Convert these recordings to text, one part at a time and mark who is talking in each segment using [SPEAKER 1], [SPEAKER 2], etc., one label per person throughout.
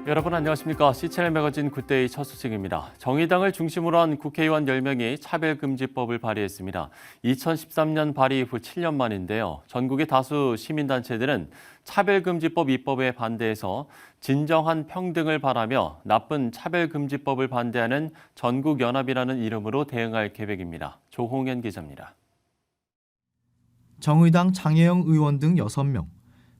[SPEAKER 1] 여러분 안녕하십니까? C-채널 매거진 굿데이 첫 소식입니다. 정의당을 중심으로 한 국회의원 10명이 차별금지법을 발의했습니다. 2013년 발의 이후 7년 만인데요. 전국의 다수 시민단체들은 차별금지법 입법에 반대해서 진정한 평등을 바라며 나쁜 차별금지법을 반대하는 전국연합이라는 이름으로 대응할 계획입니다. 조홍현 기자입니다.
[SPEAKER 2] 정의당 장혜영 의원 등 6명,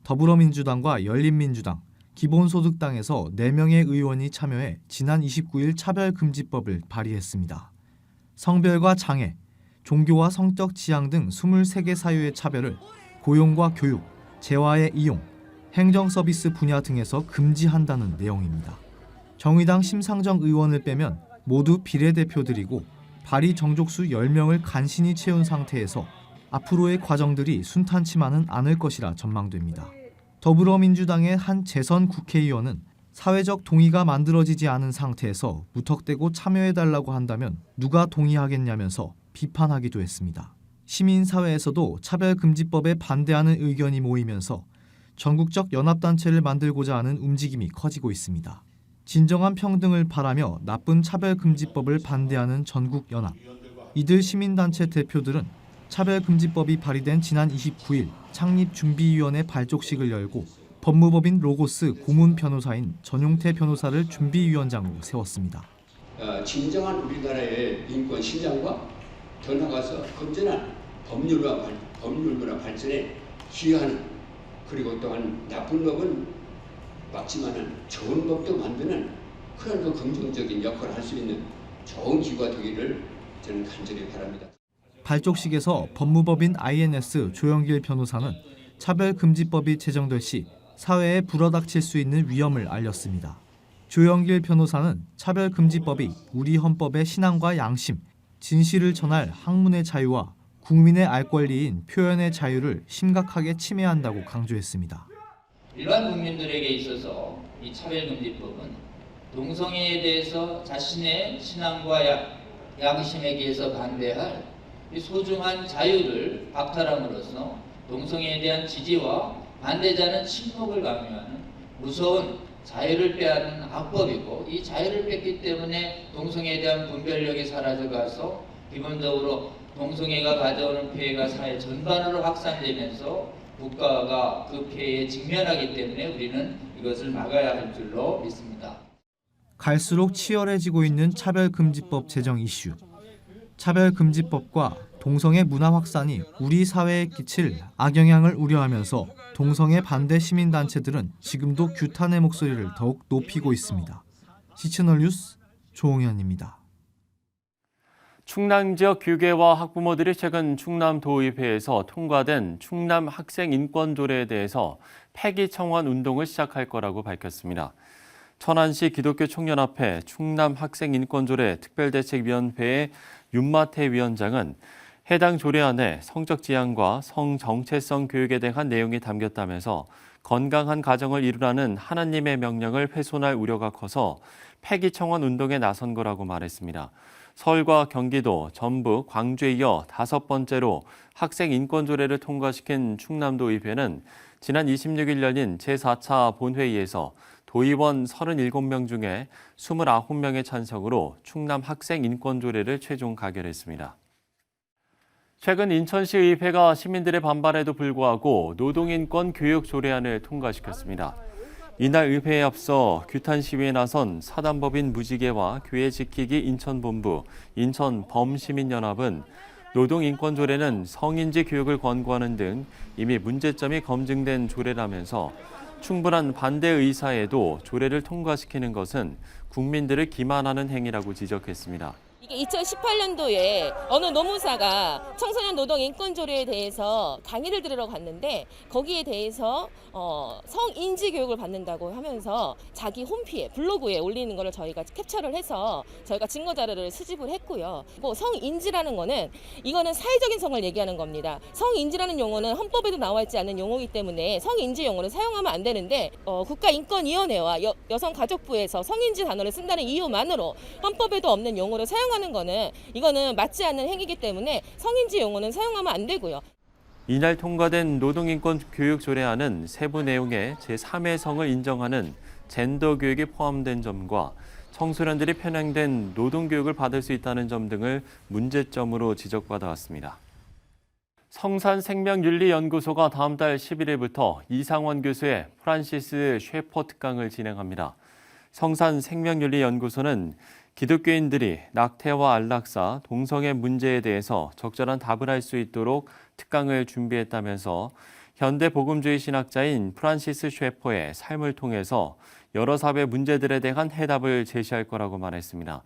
[SPEAKER 2] 더불어민주당과 열린민주당, 기본소득당에서 4명의 의원이 참여해 지난 29일 차별금지법을 발의했습니다. 성별과 장애, 종교와 성적 지향 등 23개 사유의 차별을 고용과 교육, 재화의 이용, 행정서비스 분야 등에서 금지한다는 내용입니다. 정의당 심상정 의원을 빼면 모두 비례대표들이고 발의 정족수 10명을 간신히 채운 상태에서 앞으로의 과정들이 순탄치만은 않을 것이라 전망됩니다. 더불어민주당의 한 재선 국회의원은 사회적 동의가 만들어지지 않은 상태에서 무턱대고 참여해달라고 한다면 누가 동의하겠냐면서 비판하기도 했습니다. 시민사회에서도 차별금지법에 반대하는 의견이 모이면서 전국적 연합단체를 만들고자 하는 움직임이 커지고 있습니다. 진정한 평등을 바라며 나쁜 차별금지법을 반대하는 전국연합. 이들 시민단체 대표들은 차별금지법이 발의된 지난 29일 창립준비위원회 발족식을 열고 법무법인 로고스 고문 변호사인 전용태 변호사를 준비위원장으로 세웠습니다.
[SPEAKER 3] 진정한 우리나라의 인권 신장과 더 나아가서 건전한 법률문화 발전에 기여하는, 그리고 또한 나쁜 법은 막지만은 좋은 법도 만드는 그런 그 긍정적인 역할을 할 수 있는 좋은 기구가 되기를 저는 간절히 바랍니다.
[SPEAKER 2] 발족식에서 법무법인 INS 조영길 변호사는 차별금지법이 제정될 시 사회에 불어닥칠 수 있는 위험을 알렸습니다. 조영길 변호사는 차별금지법이 우리 헌법의 신앙과 양심, 진실을 전할 학문의 자유와 국민의 알 권리인 표현의 자유를 심각하게 침해한다고 강조했습니다.
[SPEAKER 4] 일반 국민들에게 있어서 이 차별금지법은 동성애에 대해서 자신의 신앙과 양심에 의해서 반대할 이 소중한 자유를 박탈함으로써 동성애에 대한 지지와 반대자는 침묵을 강요하는 무서운 자유를 빼앗는 악법이고, 이 자유를 뺐기 때문에 동성애에 대한 분별력이 사라져가서 기본적으로 동성애가 가져오는 폐해가 사회 전반으로 확산되면서 국가가 그 폐해에 직면하기 때문에 우리는 이것을 막아야 할 줄로 믿습니다.
[SPEAKER 2] 갈수록 치열해지고 있는 차별금지법 제정 이슈. 차별금지법과 동성애 문화 확산이 우리 사회에 끼칠 악영향을 우려하면서 동성애 반대 시민단체들은 지금도 규탄의 목소리를 더욱 높이고 있습니다. C-채널 뉴스 조홍현입니다.
[SPEAKER 1] 충남 지역 교계와 학부모들이 최근 충남도의회에서 통과된 충남 학생 인권조례에 대해서 폐기 청원 운동을 시작할 거라고 밝혔습니다. 천안시 기독교 총연합회 충남 학생 인권조례 특별대책위원회의 윤마태 위원장은 해당 조례안에 성적 지향과 성 정체성 교육에 대한 내용이 담겼다면서 건강한 가정을 이루라는 하나님의 명령을 훼손할 우려가 커서 폐기 청원 운동에 나선 거라고 말했습니다. 서울과 경기도, 전북, 광주에 이어 5번째로 학생 인권조례를 통과시킨 충남도의회는 지난 26일 열린 제4차 본회의에서 도의원 37명 중에 29명의 찬성으로 충남 학생 인권조례를 최종 가결했습니다. 최근 인천시 의회가 시민들의 반발에도 불구하고 노동인권 교육 조례안을 통과시켰습니다. 이날 의회에 앞서 규탄 시위에 나선 사단법인 무지개와 교회 지키기 인천본부, 인천범시민연합은 노동인권조례는 성인지 교육을 권고하는 등 이미 문제점이 검증된 조례라면서 충분한 반대 의사에도 조례를 통과시키는 것은 국민들을 기만하는 행위라고 지적했습니다.
[SPEAKER 5] 이게 2018년도에 어느 노무사가 청소년 노동 인권 조례에 대해서 강의를 들으러 갔는데 거기에 대해서 성인지 교육을 받는다고 하면서 자기 홈피에 블로그에 올리는 거를 저희가 캡처를 해서 저희가 증거 자료를 수집을 했고요. 성인지라는 거는 이거는 사회적인 성을 얘기하는 겁니다. 성인지라는 용어는 헌법에도 나와 있지 않은 용어이기 때문에 성인지 용어를 사용하면 안 되는데 국가인권위원회와 여성가족부에서 성인지 단어를 쓴다는 이유만으로 헌법에도 없는 용어를 사용하는 거는 이거는 맞지 않는 행위이기 때문에 성인지 용어는 사용하면 안 되고요.
[SPEAKER 1] 이날 통과된 노동인권 교육 조례안은 세부 내용에 제3의 성을 인정하는 젠더 교육이 포함된 점과 청소년들이 편향된 노동 교육을 받을 수 있다는 점 등을 문제점으로 지적받아 왔습니다. 성산생명윤리연구소가 다음 달 11일부터 이상원 교수의 프란시스 쉐퍼 특강을 진행합니다. 성산생명윤리연구소는 기독교인들이 낙태와 안락사, 동성애 문제에 대해서 적절한 답을 할 수 있도록 특강을 준비했다면서 현대 복음주의 신학자인 프란시스 쉐퍼의 삶을 통해서 여러 사회 문제들에 대한 해답을 제시할 거라고 말했습니다.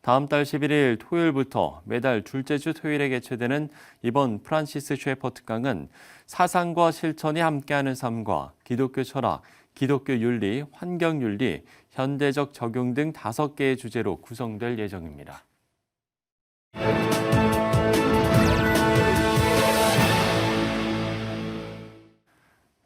[SPEAKER 1] 다음 달 11일 토요일부터 매달 둘째 주 토요일에 개최되는 이번 프란시스 쉐퍼 특강은 사상과 실천이 함께하는 삶과 기독교 철학, 기독교 윤리, 환경 윤리, 현대적 적용 등 5개의 주제로 구성될 예정입니다.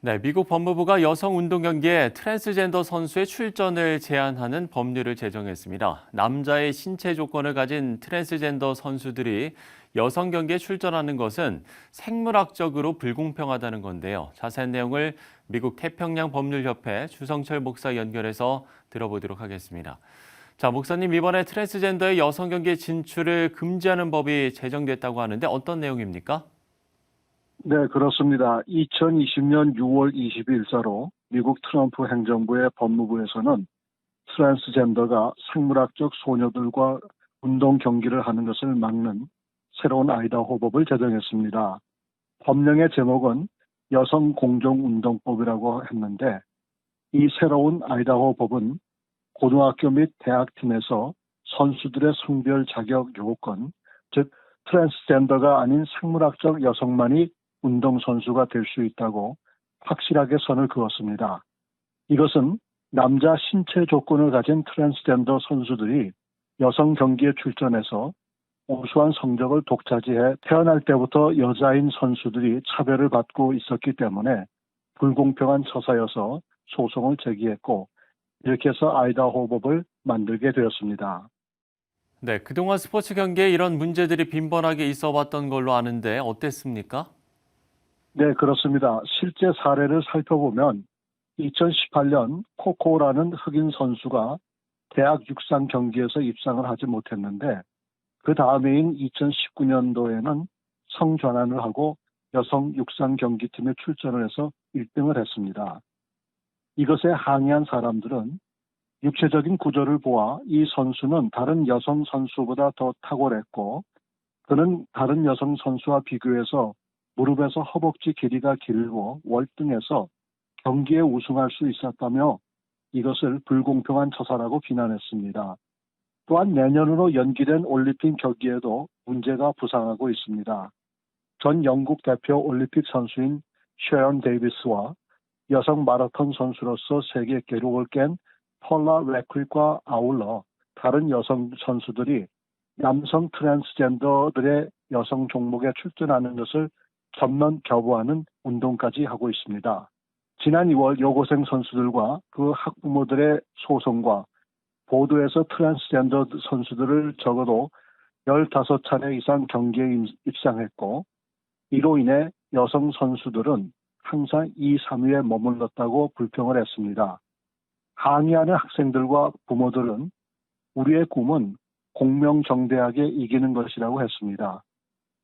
[SPEAKER 1] 네, 미국 법무부가 여성 운동 경기에 트랜스젠더 선수의 출전을 제한하는 법률을 제정했습니다. 남자의 신체 조건을 가진 트랜스젠더 선수들이 여성 경기에 출전하는 것은 생물학적으로 불공평하다는 건데요. 자세한 내용을 미국 태평양 법률협회 주성철 목사 연결해서 들어보도록 하겠습니다. 자, 목사님, 이번에 트랜스젠더의 여성 경기 진출을 금지하는 법이 제정됐다고 하는데 어떤 내용입니까?
[SPEAKER 6] 네, 그렇습니다. 2020년 6월 22일자로 미국 트럼프 행정부의 법무부에서는 트랜스젠더가 생물학적 소녀들과 운동 경기를 하는 것을 막는 새로운 아이다호법을 제정했습니다. 법령의 제목은 여성 공정운동법이라고 했는데 이 새로운 아이다호법은 고등학교 및 대학팀에서 선수들의 성별 자격 요건, 즉 트랜스젠더가 아닌 생물학적 여성만이 운동선수가 될 수 있다고 확실하게 선을 그었습니다. 이것은 남자 신체 조건을 가진 트랜스젠더 선수들이 여성 경기에 출전해서 우수한 성적을 독차지해 태어날 때부터 여자인 선수들이 차별을 받고 있었기 때문에 불공평한 처사여서 소송을 제기했고 이렇게 해서 아이다호법을 만들게 되었습니다.
[SPEAKER 1] 네, 그동안 스포츠 경기에 이런 문제들이 빈번하게 있어 왔던 걸로 아는데 어땠습니까?
[SPEAKER 6] 네, 그렇습니다. 실제 사례를 살펴보면 2018년 코코라는 흑인 선수가 대학 육상 경기에서 입상을 하지 못했는데 그 다음해인 2019년도에는 성전환을 하고 여성 육상 경기팀에 출전을 해서 1등을 했습니다. 이것에 항의한 사람들은 육체적인 구조를 보아 이 선수는 다른 여성 선수보다 더 탁월했고 그는 다른 여성 선수와 비교해서 무릎에서 허벅지 길이가 길고 월등해서 경기에 우승할 수 있었다며 이것을 불공평한 처사라고 비난했습니다. 또한 내년으로 연기된 올림픽 경기에도 문제가 부상하고 있습니다. 전 영국 대표 올림픽 선수인 쉐런 데이비스와 여성 마라톤 선수로서 세계 기록을 깬 폴라 레크릭과 아울러 다른 여성 선수들이 남성 트랜스젠더들의 여성 종목에 출전하는 것을 전면 거부하는 운동까지 하고 있습니다. 지난 2월 여고생 선수들과 그 학부모들의 소송과 보도에서 트랜스젠더 선수들을 적어도 15차례 이상 경기에 입상했고 이로 인해 여성 선수들은 항상 2, 3위에 머물렀다고 불평을 했습니다. 항의하는 학생들과 부모들은 우리의 꿈은 공명정대하게 이기는 것이라고 했습니다.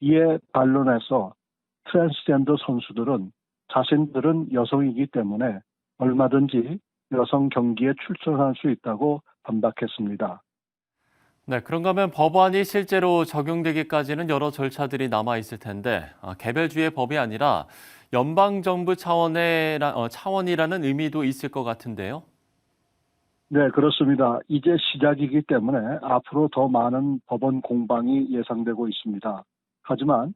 [SPEAKER 6] 이에 반론해서 트랜스젠더 선수들은 자신들은 여성이기 때문에 얼마든지 여성 경기에 출전할 수 있다고 반박했습니다.
[SPEAKER 1] 네, 그런가 하면 법안이 실제로 적용되기까지는 여러 절차들이 남아 있을 텐데 개별주의 법이 아니라 연방정부 차원이라는 의미도 있을 것 같은데요.
[SPEAKER 6] 네, 그렇습니다. 이제 시작이기 때문에 앞으로 더 많은 법원 공방이 예상되고 있습니다. 하지만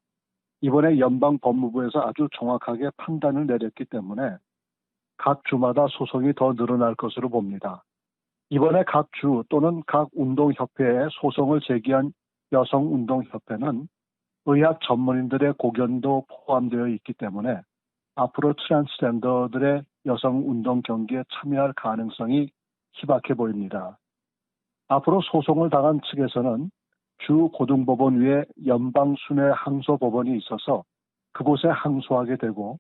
[SPEAKER 6] 이번에 연방 법무부에서 아주 정확하게 판단을 내렸기 때문에 각 주마다 소송이 더 늘어날 것으로 봅니다. 이번에 각 주 또는 각 운동협회에 소송을 제기한 여성운동협회는 의학 전문인들의 고견도 포함되어 있기 때문에 앞으로 트랜스젠더들의 여성운동 경기에 참여할 가능성이 희박해 보입니다. 앞으로 소송을 당한 측에서는 주 고등법원 위에 연방순회 항소법원이 있어서 그곳에 항소하게 되고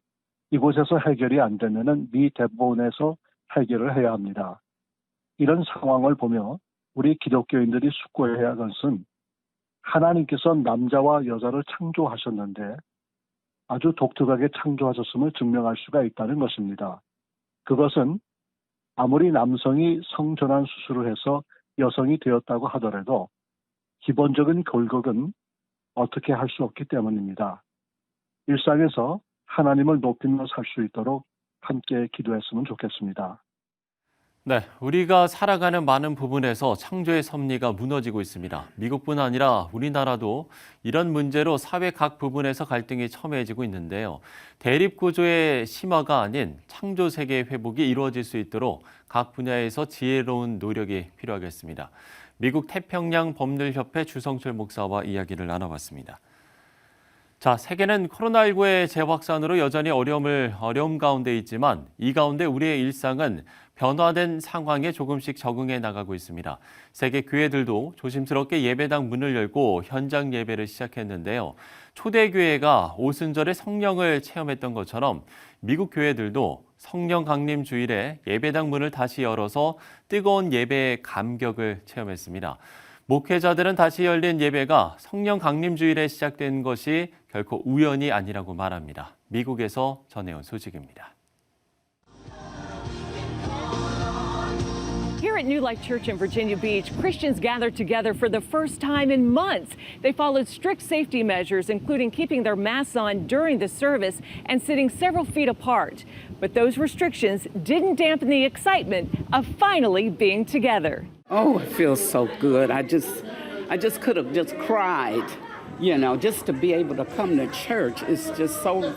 [SPEAKER 6] 이곳에서 해결이 안 되면은 미 대법원에서 해결을 해야 합니다. 이런 상황을 보며 우리 기독교인들이 숙고해야 할 것은 하나님께서 남자와 여자를 창조하셨는데 아주 독특하게 창조하셨음을 증명할 수가 있다는 것입니다. 그것은 아무리 남성이 성전환 수술을 해서 여성이 되었다고 하더라도 기본적인 결국은 어떻게 할 수 없기 때문입니다. 일상에서 하나님을 높이며 살 수 있도록 함께 기도했으면 좋겠습니다.
[SPEAKER 1] 네, 우리가 살아가는 많은 부분에서 창조의 섭리가 무너지고 있습니다. 미국뿐 아니라 우리나라도 이런 문제로 사회 각 부분에서 갈등이 첨예해지고 있는데요. 대립 구조의 심화가 아닌 창조 세계의 회복이 이루어질 수 있도록 각 분야에서 지혜로운 노력이 필요하겠습니다. 미국 태평양 법률협회 주성철 목사와 이야기를 나눠봤습니다. 자, 세계는 코로나19의 재확산으로 여전히 어려움 가운데 있지만 이 가운데 우리의 일상은 변화된 상황에 조금씩 적응해 나가고 있습니다. 세계 교회들도 조심스럽게 예배당 문을 열고 현장 예배를 시작했는데요. 초대교회가 오순절에 성령을 체험했던 것처럼 미국 교회들도 성령 강림 주일에 예배당 문을 다시 열어서 뜨거운 예배의 감격을 체험했습니다. 목회자들은 다시 열린 예배가 성령 강림 주일에 시작된 것이 결코 우연이 아니라고 말합니다. 미국에서 전해온 소식입니다.
[SPEAKER 7] Here at New Life Church in Virginia Beach, Christians gathered together for the first time in months. They followed strict safety measures, including keeping their masks on during the service and sitting several feet apart. But those restrictions didn't dampen the excitement of finally being together.
[SPEAKER 8] Oh, it feels so good. I just could have just cried, just to be able to come to church is just so,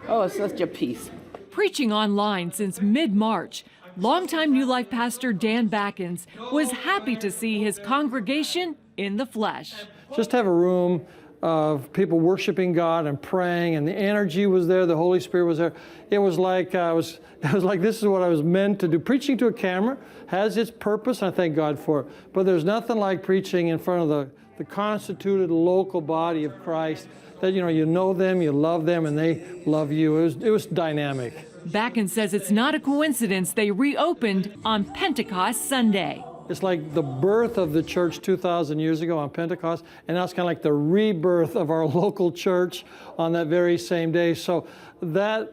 [SPEAKER 8] it's such a peace.
[SPEAKER 7] Preaching online since mid-March, longtime New Life pastor Dan Backens was happy to see his congregation in the flesh.
[SPEAKER 9] Just have a room of people worshiping God and praying, and the energy was there. The Holy Spirit was there. It was like this is what I was meant to do. Preaching to a camera has its purpose, and I thank God for it. But there's nothing like preaching in front of the constituted local body of Christ. That you know them, you love them, and they love you. It was dynamic.
[SPEAKER 7] Backens says it's not a coincidence they reopened on Pentecost Sunday.
[SPEAKER 9] It's like the birth of the church 2,000 years ago on Pentecost, and now it's kind of like the rebirth of our local church on that very same day. So that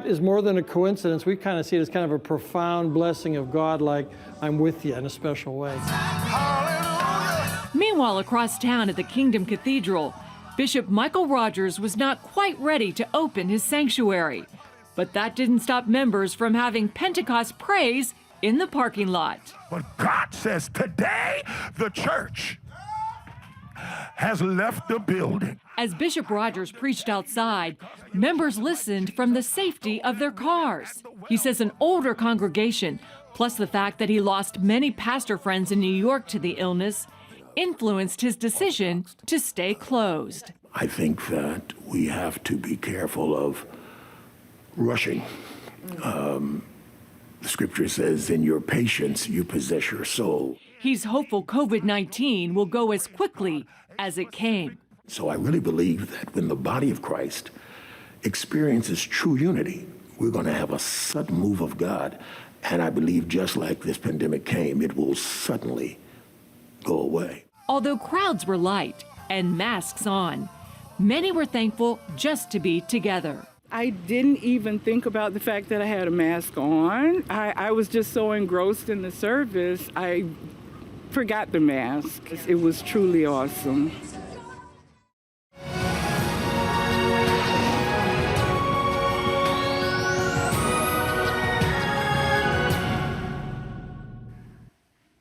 [SPEAKER 9] is more than a coincidence. We kind of see it as kind of a profound blessing of God, like I'm with you in a special way.
[SPEAKER 7] Meanwhile, across town at the Kingdom Cathedral, Bishop Michael Rogers was not quite ready to open his sanctuary. But that didn't stop members from having Pentecost praise in the parking lot.
[SPEAKER 10] But God says today the church has left the building.
[SPEAKER 7] As Bishop Rogers preached outside, members listened from the safety of their cars. He says an older congregation, plus the fact that he lost many pastor friends in New York to the illness, influenced his decision to stay closed.
[SPEAKER 10] I think that we have to be careful of rushing. The scripture says, in your patience, you possess your soul.
[SPEAKER 7] He's hopeful COVID-19 will go as quickly as it came.
[SPEAKER 10] So I really believe that when the body of Christ experiences true unity, we're going to have a sudden move of God. And I believe just like this pandemic came, it will suddenly go away.
[SPEAKER 7] Although crowds were light and masks on, many were thankful just to be together.
[SPEAKER 8] I didn't even think about the fact that I had a mask on. I was just so engrossed in the service, I forgot the mask. It was truly awesome.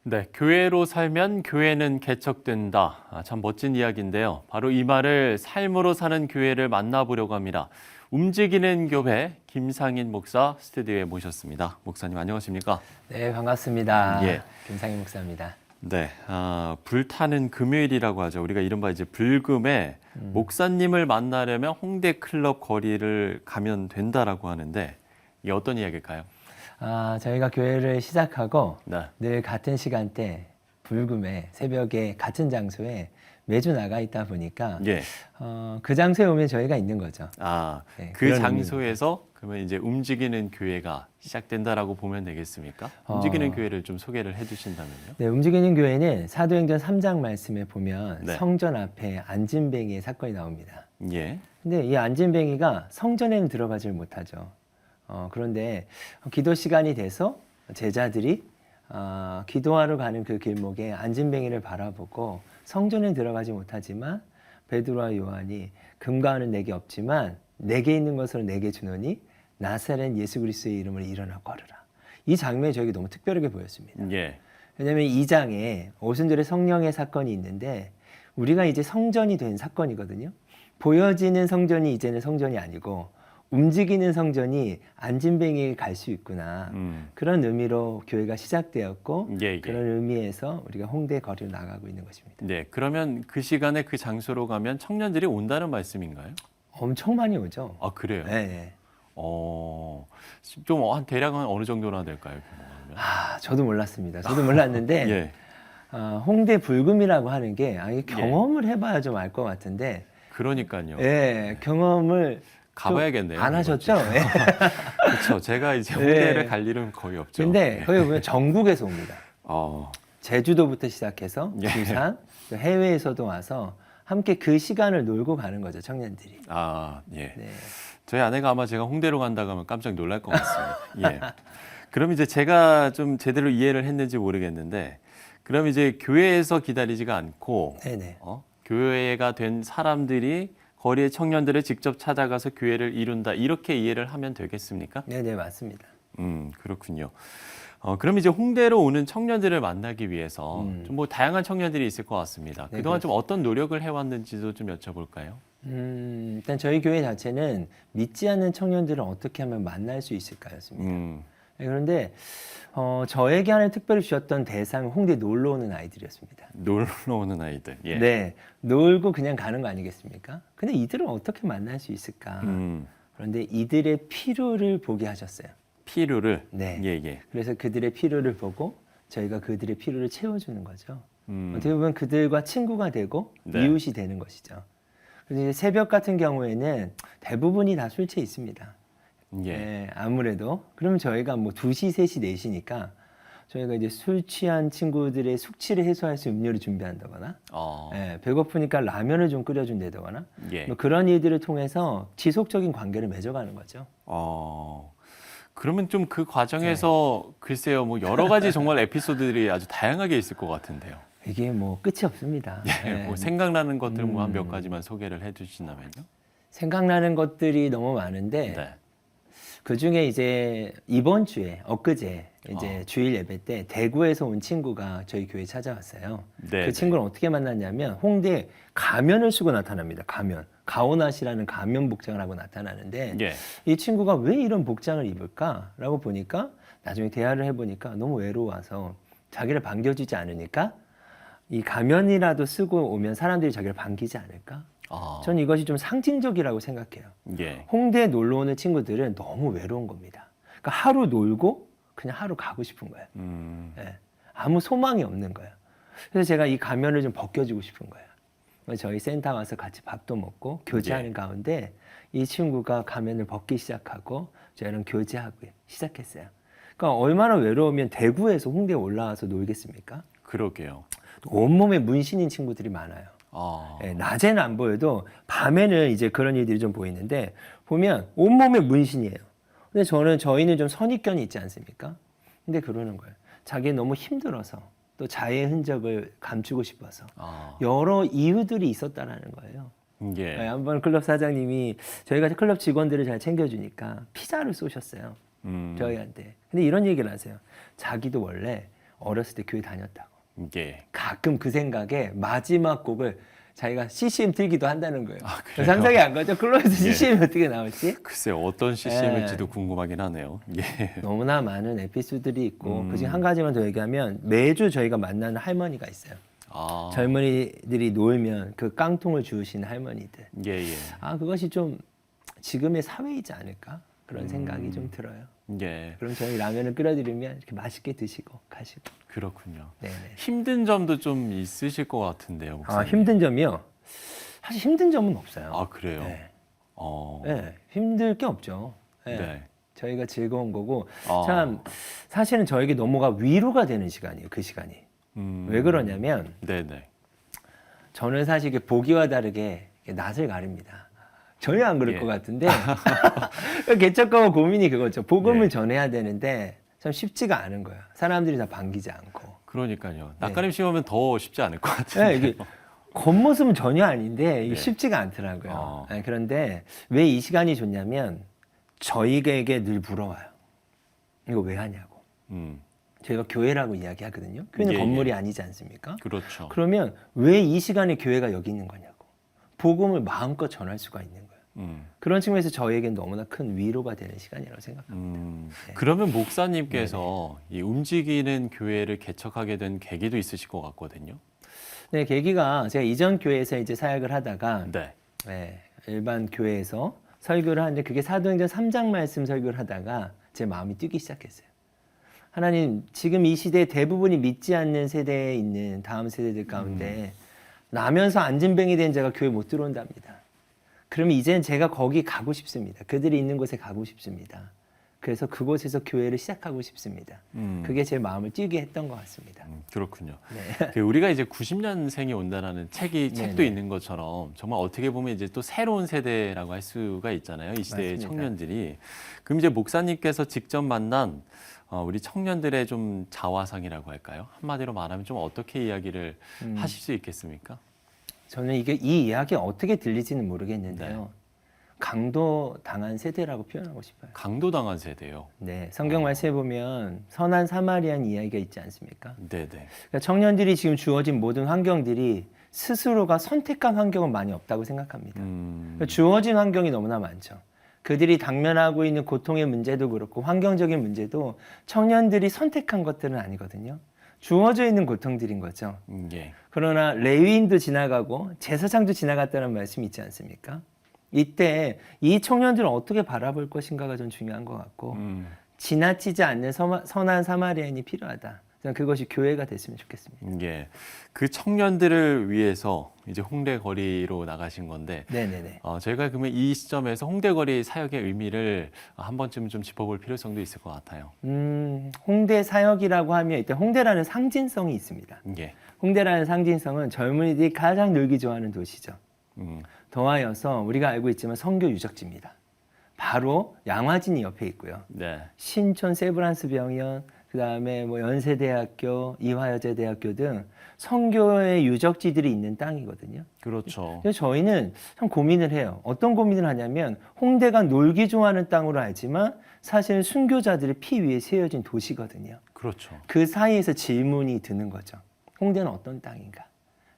[SPEAKER 1] 네, 교회로 살면 교회는 개척된다. 참 멋진 이야기인데요. 바로 이 말을 삶으로 사는 교회를 만나보려고 합니다. 움직이는 교회 김상인 목사 스튜디오에 모셨습니다. 목사님 안녕하십니까?
[SPEAKER 11] 네, 반갑습니다.
[SPEAKER 1] 예.
[SPEAKER 11] 김상인 목사입니다.
[SPEAKER 1] 네, 불타는 금요일이라고 하죠. 우리가 이른바 이제 불금에 목사님을 만나려면 홍대 클럽 거리를 가면 된다라고 하는데 이게 어떤 이야기일까요?
[SPEAKER 11] 저희가 교회를 시작하고
[SPEAKER 1] 네.
[SPEAKER 11] 늘 같은 시간대 불금에 새벽에 같은 장소에 매주 나가 있다 보니까
[SPEAKER 1] 예.
[SPEAKER 11] 그 장소에 오면 저희가 있는 거죠.
[SPEAKER 1] 아,
[SPEAKER 11] 네,
[SPEAKER 1] 그
[SPEAKER 11] 그런
[SPEAKER 1] 장소에서 그러면 이제 움직이는 교회가 시작된다라고 보면 되겠습니까? 움직이는 교회를 좀 소개를 해주신다면요.
[SPEAKER 11] 네, 움직이는 교회는 사도행전 3장 말씀에 보면
[SPEAKER 1] 네.
[SPEAKER 11] 성전 앞에 안진뱅이의 사건이 나옵니다.
[SPEAKER 1] 예.
[SPEAKER 11] 근데 이 안진뱅이가 성전에는 들어가질 못하죠. 그런데 기도 시간이 돼서 제자들이 기도하러 가는 그 길목에 안진뱅이를 바라보고 성전에 들어가지 못하지만 베드로와 요한이 금과 은은 내게 없지만 내게 있는 것으로 내게 주노니 나사렛 예수 그리스도의 이름으로 일어나 걸으라. 이 장면이 저에게 너무 특별하게 보였습니다.
[SPEAKER 1] 예.
[SPEAKER 11] 왜냐하면 이 장에 오순절에 성령의 사건이 있는데 우리가 이제 성전이 된 사건이거든요. 보여지는 성전이 이제는 성전이 아니고 움직이는 성전이 안진뱅이에 갈 수 있구나. 그런 의미로 교회가 시작되었고
[SPEAKER 1] 예, 예.
[SPEAKER 11] 그런 의미에서 우리가 홍대 거리로 나가고 있는 것입니다.
[SPEAKER 1] 네. 그러면 그 시간에 그 장소로 가면 청년들이 온다는 말씀인가요?
[SPEAKER 11] 엄청 많이 오죠.
[SPEAKER 1] 아, 그래요?
[SPEAKER 11] 네.
[SPEAKER 1] 좀 한 대략 한 어느 정도나 될까요? 규모가?
[SPEAKER 11] 저도 몰랐습니다. 저도 몰랐는데
[SPEAKER 1] 예.
[SPEAKER 11] 홍대 불금이라고 하는 게 이게 경험을 해봐야 좀 알 것 같은데
[SPEAKER 1] 그러니까요.
[SPEAKER 11] 예, 경험을
[SPEAKER 1] 가봐야겠네요.
[SPEAKER 11] 안 하셨죠? 예.
[SPEAKER 1] 그렇죠. 제가 이제 홍대를 갈 일은 거의 없죠.
[SPEAKER 11] 근데
[SPEAKER 1] 예.
[SPEAKER 11] 거기 보면 전국에서 옵니다. 제주도부터 시작해서
[SPEAKER 1] 예.
[SPEAKER 11] 부산, 또 해외에서도 와서 함께 그 시간을 놀고 가는 거죠, 청년들이.
[SPEAKER 1] 아, 예.
[SPEAKER 11] 네.
[SPEAKER 1] 저희 아내가 아마 제가 홍대로 간다고 하면 깜짝 놀랄 것 같습니다. 예. 그럼 이제 제가 좀 제대로 이해를 했는지 모르겠는데, 그럼 이제 교회에서 기다리지가 않고,
[SPEAKER 11] 네네.
[SPEAKER 1] 교회가 된 사람들이 거리의 청년들을 직접 찾아가서 교회를 이룬다, 이렇게 이해를 하면 되겠습니까?
[SPEAKER 11] 네네, 맞습니다.
[SPEAKER 1] 그렇군요. 그럼 이제 홍대로 오는 청년들을 만나기 위해서 좀 뭐 다양한 청년들이 있을 것 같습니다.
[SPEAKER 11] 네,
[SPEAKER 1] 그동안 좀 어떤 노력을 해왔는지도 좀 여쭤볼까요?
[SPEAKER 11] 일단 저희 교회 자체는 믿지 않는 청년들을 어떻게 하면 만날 수 있을까였습니다. 네, 그런데 저에게 하나 특별히 주셨던 대상은 홍대 놀러 오는 아이들이었습니다.
[SPEAKER 1] 놀러 오는 아이들. 예.
[SPEAKER 11] 네, 놀고 그냥 가는 거 아니겠습니까? 근데 이들을 어떻게 만날 수 있을까? 그런데 이들의 필요를 보게 하셨어요.
[SPEAKER 1] 필요를.
[SPEAKER 11] 네.
[SPEAKER 1] 예, 예.
[SPEAKER 11] 그래서 그들의 필요를 보고 저희가 그들의 필요를 채워주는 거죠. 어떻게 보면 그들과 친구가 되고
[SPEAKER 1] 네.
[SPEAKER 11] 이웃이 되는 것이죠. 그래서 이제 새벽 같은 경우에는 대부분이 다 술 취해 있습니다.
[SPEAKER 1] 예.
[SPEAKER 11] 네, 아무래도 그러면 저희가 뭐 2시, 3시, 4시니까 저희가 이제 술 취한 친구들의 숙취를 해소할 수 음료를 준비한다거나 네, 배고프니까 라면을 좀 끓여준다거나
[SPEAKER 1] 예.
[SPEAKER 11] 뭐 그런 일들을 통해서 지속적인 관계를 맺어가는 거죠.
[SPEAKER 1] 그러면 좀 그 과정에서 글쎄요, 뭐 여러 가지 정말 에피소드들이 아주 다양하게 있을 것 같은데요.
[SPEAKER 11] 이게 뭐 끝이 없습니다.
[SPEAKER 1] 예,
[SPEAKER 11] 네.
[SPEAKER 1] 뭐 생각나는 것들 뭐 한 몇 가지만 소개를 해주신다면요.
[SPEAKER 11] 생각나는 것들이 너무 많은데
[SPEAKER 1] 네.
[SPEAKER 11] 그 중에 이제 이번 주에 엊그제 이제 주일 예배 때 대구에서 온 친구가 저희 교회 찾아왔어요.
[SPEAKER 1] 네,
[SPEAKER 11] 그 친구를 어떻게 만났냐면 홍대 가면을 쓰고 나타납니다. 가면. 가오낫이라는 가면 복장을 하고 나타나는데
[SPEAKER 1] 예.
[SPEAKER 11] 이 친구가 왜 이런 복장을 입을까라고 보니까 나중에 대화를 해보니까 너무 외로워서 자기를 반겨주지 않으니까 이 가면이라도 쓰고 오면 사람들이 자기를 반기지 않을까? 전 이것이 좀 상징적이라고 생각해요.
[SPEAKER 1] 예.
[SPEAKER 11] 홍대에 놀러 오는 친구들은 너무 외로운 겁니다. 그러니까 하루 놀고 그냥 하루 가고 싶은 거예요. 예. 아무 소망이 없는 거예요. 그래서 제가 이 가면을 좀 벗겨주고 싶은 거예요. 저희 센터 와서 같이 밥도 먹고 교제하는 가운데 이 친구가 가면을 벗기 시작하고 저희랑 교제하고 시작했어요. 그러니까 얼마나 외로우면 대구에서 홍대에 올라와서 놀겠습니까?
[SPEAKER 1] 그러게요.
[SPEAKER 11] 온몸에 문신인 친구들이 많아요. 예, 낮에는 안 보여도 밤에는 이제 그런 일들이 좀 보이는데 보면 온몸에 문신이에요. 근데 저희는 좀 선입견이 있지 않습니까? 근데 그러는 거예요. 자기는 너무 힘들어서 또 자의 흔적을 감추고 싶어서 여러 이유들이 있었다라는 거예요.
[SPEAKER 1] 예.
[SPEAKER 11] 네, 한번 클럽 사장님이 저희가 클럽 직원들을 잘 챙겨주니까 피자를 쏘셨어요. 저희한테. 근데 이런 얘기를 하세요. 자기도 원래 어렸을 때 교회 다녔다고.
[SPEAKER 1] 예.
[SPEAKER 11] 가끔 그 생각에 마지막 곡을 자기가 CCM 틀기도 한다는 거예요.
[SPEAKER 1] 그래요?
[SPEAKER 11] 상상이 안 가죠? 클럽에서 CCM이 어떻게 나올지?
[SPEAKER 1] 글쎄요, 어떤 CCM일지도 궁금하긴 하네요. 예.
[SPEAKER 11] 너무나 많은 에피소드들이 있고 그중에 한 가지만 더 얘기하면 매주 저희가 만나는 할머니가 있어요. 젊은이들이 놀면 그 깡통을 주우시는 할머니들.
[SPEAKER 1] 예, 예.
[SPEAKER 11] 그것이 좀 지금의 사회이지 않을까? 그런 생각이 좀 들어요.
[SPEAKER 1] 예.
[SPEAKER 11] 그럼 저희 라면을 끓여드리면 이렇게 맛있게 드시고 가시고.
[SPEAKER 1] 그렇군요.
[SPEAKER 11] 네네.
[SPEAKER 1] 힘든 점도 좀 있으실 것 같은데요, 목사님.
[SPEAKER 11] 힘든 점이요? 사실 힘든 점은 없어요.
[SPEAKER 1] 아, 그래요?
[SPEAKER 11] 네.
[SPEAKER 1] 어.
[SPEAKER 11] 네, 힘들 게 없죠. 네.
[SPEAKER 1] 네.
[SPEAKER 11] 저희가 즐거운 거고
[SPEAKER 1] 아.
[SPEAKER 11] 참 사실은 저에게 너무가 위로가 되는 시간이에요. 그 시간이. 왜 그러냐면
[SPEAKER 1] 네네.
[SPEAKER 11] 저는 사실 이게 보기와 다르게 낯을 가립니다. 전혀 안 그럴
[SPEAKER 1] 예.
[SPEAKER 11] 것 같은데 개척가와 고민이 그거죠. 복음을
[SPEAKER 1] 예.
[SPEAKER 11] 전해야 되는데 참 쉽지가 않은 거예요. 사람들이 다 반기지 않고.
[SPEAKER 1] 그러니까요. 낯가림 심으면 더 쉽지 않을 것 같은데.
[SPEAKER 11] 네, 이게 겉모습은 전혀 아닌데 이게
[SPEAKER 1] 네.
[SPEAKER 11] 쉽지가 않더라고요.
[SPEAKER 1] 어.
[SPEAKER 11] 네, 그런데 왜 이 시간이 좋냐면 저희에게 늘 물어와요. 이거 왜 하냐고. 저희가 교회라고 이야기하거든요. 교회는
[SPEAKER 1] 예,
[SPEAKER 11] 건물이
[SPEAKER 1] 예.
[SPEAKER 11] 아니지 않습니까?
[SPEAKER 1] 그렇죠.
[SPEAKER 11] 그러면 왜 이 시간에 교회가 여기 있는 거냐고. 복음을 마음껏 전할 수가 있는 거예요. 그런 측면에서 저희에겐 너무나 큰 위로가 되는 시간이라고 생각합니다. 네.
[SPEAKER 1] 그러면 목사님께서 이 움직이는 교회를 개척하게 된 계기도 있으실 것 같거든요.
[SPEAKER 11] 네, 계기가 제가 이전 교회에서 이제 사역을 하다가
[SPEAKER 1] 네.
[SPEAKER 11] 네, 일반 교회에서 설교를 하는데 그게 사도행전 3장 말씀 설교를 하다가 제 마음이 뛰기 시작했어요. 하나님, 지금 이 시대에 대부분이 믿지 않는 세대에 있는 다음 세대들 가운데 나면서 안진뱅이 된 자가 교회 못 들어온답니다. 그러면 이제는 제가 거기 가고 싶습니다. 그들이 있는 곳에 가고 싶습니다. 그래서 그곳에서 교회를 시작하고 싶습니다. 그게 제 마음을 뛰게 했던 것 같습니다.
[SPEAKER 1] 그렇군요.
[SPEAKER 11] 네.
[SPEAKER 1] 그 우리가 이제 90년생이 온다라는 책도
[SPEAKER 11] 네네.
[SPEAKER 1] 있는 것처럼 정말 어떻게 보면 이제 또 새로운 세대라고 할 수가 있잖아요. 이 시대의
[SPEAKER 11] 맞습니다.
[SPEAKER 1] 청년들이. 그럼 이제 목사님께서 직접 만난 우리 청년들의 좀 자화상이라고 할까요? 한마디로 말하면 좀 어떻게 이야기를 하실 수 있겠습니까?
[SPEAKER 11] 저는 이 이야기 어떻게 들리지는 모르겠는데요.
[SPEAKER 1] 네.
[SPEAKER 11] 강도 당한 세대라고 표현하고 싶어요.
[SPEAKER 1] 강도당한 세대요.
[SPEAKER 11] 네, 성경 말씀에 보면 선한 사마리안 이야기가 있지 않습니까?
[SPEAKER 1] 네네.
[SPEAKER 11] 그러니까 청년들이 지금 주어진 모든 환경들이 스스로가 선택한 환경은 많이 없다고 생각합니다. 그러니까 주어진 환경이 너무나 많죠. 그들이 당면하고 있는 고통의 문제도 그렇고 환경적인 문제도 청년들이 선택한 것들은 아니거든요. 주어져 있는 고통들인 거죠.
[SPEAKER 1] 예.
[SPEAKER 11] 그러나 레위인도 지나가고 제사장도 지나갔다는 말씀이 있지 않습니까? 이때 이 청년들은 어떻게 바라볼 것인가가 좀 중요한 것 같고 지나치지 않는 선한 사마리아인이 필요하다. 저는 그것이 교회가 됐으면 좋겠습니다.
[SPEAKER 1] 예. 그 청년들을 위해서 이제 홍대 거리로 나가신 건데
[SPEAKER 11] 네네네.
[SPEAKER 1] 저희가 그러면 이 시점에서 홍대 거리 사역의 의미를 한 번쯤 좀 짚어볼 필요성도 있을 것 같아요.
[SPEAKER 11] 홍대 사역이라고 하면 일단 홍대라는 상징성이 있습니다.
[SPEAKER 1] 예.
[SPEAKER 11] 홍대라는 상징성은 젊은이들이 가장 놀기 좋아하는 도시죠. 더하여서 우리가 알고 있지만 선교 유적지입니다. 바로 양화진이 옆에 있고요.
[SPEAKER 1] 네.
[SPEAKER 11] 신촌 세브란스 병원, 그다음에 뭐 연세대학교, 이화여자대학교 등 선교의 유적지들이 있는 땅이거든요.
[SPEAKER 1] 그렇죠.
[SPEAKER 11] 그래서 저희는 참 고민을 해요. 어떤 고민을 하냐면 홍대가 놀기 좋아하는 땅으로 알지만 사실은 순교자들의 피 위에 세워진 도시거든요.
[SPEAKER 1] 그렇죠.
[SPEAKER 11] 그 사이에서 질문이 드는 거죠. 홍대는 어떤 땅인가?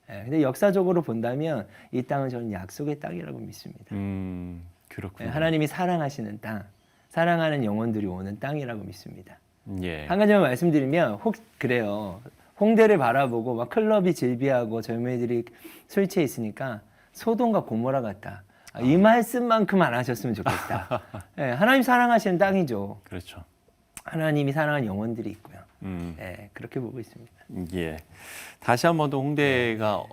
[SPEAKER 11] 근데 역사적으로 본다면 이 땅은 저는 약속의 땅이라고 믿습니다.
[SPEAKER 1] 그렇군요.
[SPEAKER 11] 하나님이 사랑하시는 땅, 사랑하는 영혼들이 오는 땅이라고 믿습니다.
[SPEAKER 1] 예.
[SPEAKER 11] 한 가지만 말씀드리면 그래요. 홍대를 바라보고 막 클럽이 즐비하고 젊은이들이 술 취해 있으니까 소돔과 고모라 같다. 이 말씀만큼 안 하셨으면 좋겠다. 네, 하나님 사랑하시는 땅이죠.
[SPEAKER 1] 그렇죠.
[SPEAKER 11] 하나님이 사랑하는 영혼들이 있고요. 네, 그렇게 보고 있습니다.
[SPEAKER 1] 예. 다시 한 번 더 홍대가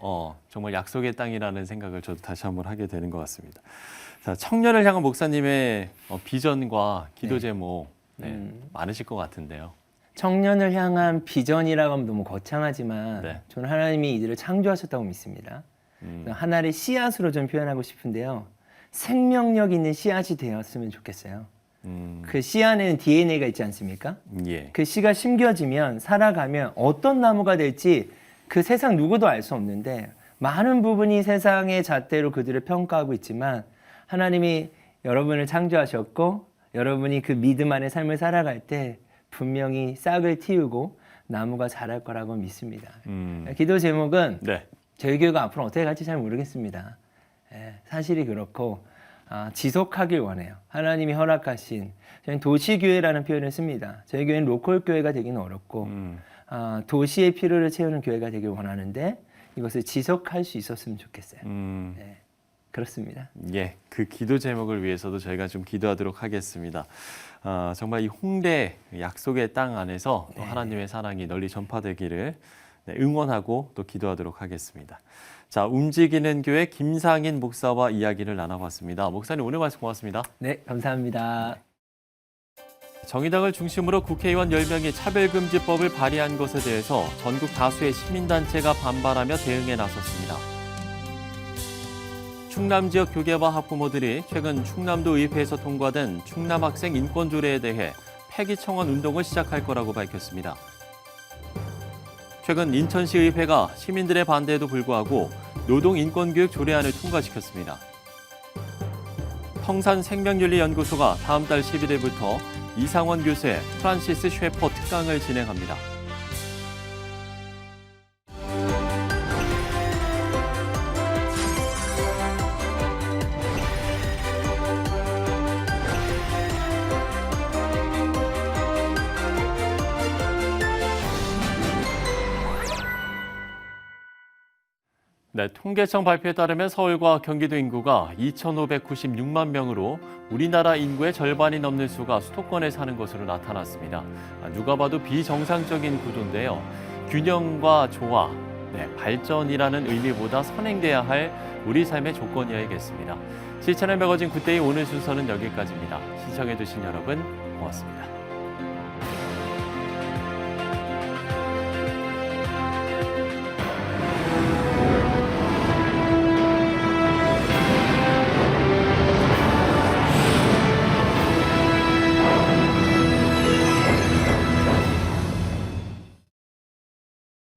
[SPEAKER 1] 정말 약속의 땅이라는 생각을 저도 다시 한 번 하게 되는 것 같습니다. 자, 청년을 향한 목사님의 비전과 기도 제목 많으실 것 같은데요.
[SPEAKER 11] 청년을 향한 비전이라고 하면 너무 거창하지만
[SPEAKER 1] 네.
[SPEAKER 11] 저는 하나님이 이들을 창조하셨다고 믿습니다. 하나의 씨앗으로 좀 표현하고 싶은데요. 생명력 있는 씨앗이 되었으면 좋겠어요. 그 씨 안에는 DNA가 있지 않습니까?
[SPEAKER 1] 예.
[SPEAKER 11] 그 씨가 심겨지면 살아가면 어떤 나무가 될지 그 세상 누구도 알 수 없는데 많은 부분이 세상의 잣대로 그들을 평가하고 있지만 하나님이 여러분을 창조하셨고 여러분이 그 믿음 안에 삶을 살아갈 때 분명히 싹을 틔우고 나무가 자랄 거라고 믿습니다. 기도 제목은
[SPEAKER 1] 네.
[SPEAKER 11] 저희 교회가 앞으로 어떻게 갈지 잘 모르겠습니다. 사실이 그렇고 지속하길 원해요. 하나님이 허락하신 저희는 도시교회라는 표현을 씁니다. 저희 교회는 로컬 교회가 되기는 어렵고 도시의 필요를 채우는 교회가 되길 원하는데 이것을 지속할 수 있었으면 좋겠어요. 네. 그렇습니다.
[SPEAKER 1] 예, 그 기도 제목을 위해서도 저희가 좀 기도하도록 하겠습니다. 정말 이 홍대 약속의 땅 안에서 또 하나님의 사랑이 널리 전파되기를 응원하고 또 기도하도록 하겠습니다. 자, 움직이는 교회 김상인 목사와 이야기를 나눠봤습니다. 목사님 오늘 말씀 고맙습니다.
[SPEAKER 11] 네, 감사합니다.
[SPEAKER 1] 정의당을 중심으로 국회의원 10명이 차별금지법을 발의한 것에 대해서 전국 다수의 시민단체가 반발하며 대응에 나섰습니다. 충남 지역 교계와 학부모들이 최근 충남도 의회에서 통과된 충남 학생 인권조례에 대해 폐기 청원 운동을 시작할 거라고 밝혔습니다. 최근 인천시 의회가 시민들의 반대에도 불구하고 노동인권교육 조례안을 통과시켰습니다. 평산생명윤리연구소가 다음 달 11일부터 이상원 교수의 프란시스 쉐퍼 특강을 진행합니다. 네, 통계청 발표에 따르면 서울과 경기도 인구가 2,596만 명으로 우리나라 인구의 절반이 넘는 수가 수도권에 사는 것으로 나타났습니다. 누가 봐도 비정상적인 구도인데요. 균형과 조화, 발전이라는 의미보다 선행돼야 할 우리 삶의 조건이어야겠습니다. 실천의 매거진 굿데이 오늘 순서는 여기까지입니다. 시청해주신 여러분 고맙습니다.